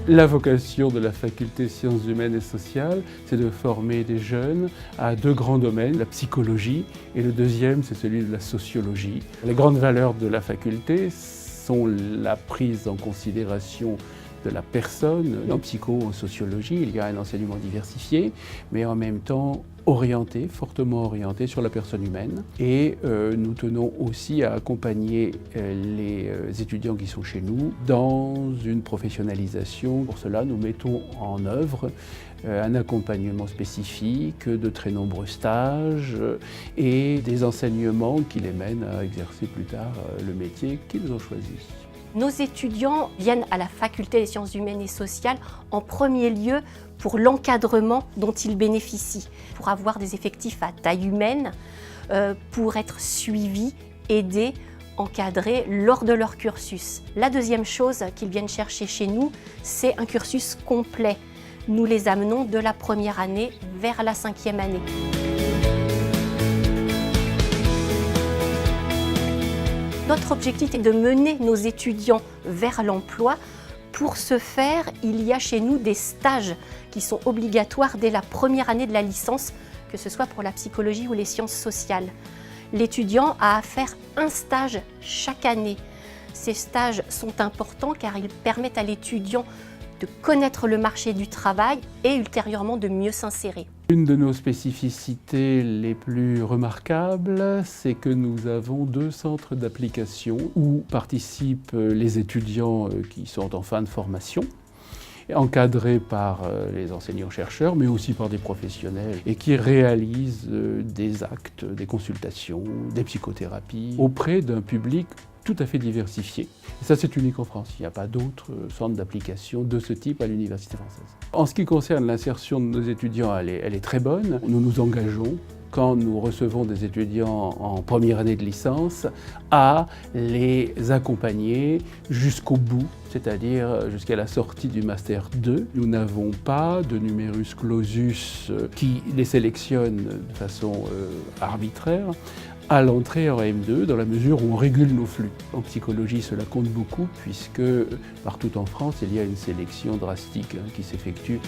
La vocation de la faculté sciences humaines et sociales, c'est de former des jeunes à deux grands domaines, la psychologie et le deuxième, c'est celui de la sociologie. Les grandes valeurs de la faculté sont la prise en considération de la personne. En psycho, en sociologie, il y a un enseignement diversifié, mais en même temps orienté, fortement orienté sur la personne humaine. Et nous tenons aussi à accompagner les étudiants qui sont chez nous dans une professionnalisation. Pour cela, nous mettons en œuvre un accompagnement spécifique, de très nombreux stages et des enseignements qui les mènent à exercer plus tard le métier qu'ils ont choisi. Nos étudiants viennent à la faculté des sciences humaines et sociales en premier lieu pour l'encadrement dont ils bénéficient, pour avoir des effectifs à taille humaine, pour être suivis, aidés, encadrés lors de leur cursus. La deuxième chose qu'ils viennent chercher chez nous, c'est un cursus complet. Nous les amenons de la première année vers la 5e année. Notre objectif est de mener nos étudiants vers l'emploi. Pour ce faire, il y a chez nous des stages qui sont obligatoires dès la première année de la licence, que ce soit pour la psychologie ou les sciences sociales. L'étudiant a à faire un stage chaque année. Ces stages sont importants car ils permettent à l'étudiant de connaître le marché du travail et ultérieurement de mieux s'insérer. Une de nos spécificités les plus remarquables, c'est que nous avons 2 centres d'application où participent les étudiants qui sont en fin de formation, encadrés par les enseignants-chercheurs, mais aussi par des professionnels, et qui réalisent des actes, des consultations, des psychothérapies auprès d'un public tout à fait diversifié. Et ça, c'est unique en France. Il n'y a pas d'autres centres d'application de ce type à l'université française. En ce qui concerne l'insertion de nos étudiants, elle est très bonne. Nous nous engageons, quand nous recevons des étudiants en première année de licence, à les accompagner jusqu'au bout, c'est-à-dire jusqu'à la sortie du Master 2. Nous n'avons pas de numerus clausus qui les sélectionne de façon arbitraire à l'entrée en M2, dans la mesure où on régule nos flux. En psychologie, cela compte beaucoup, puisque partout en France, il y a une sélection drastique qui s'effectue.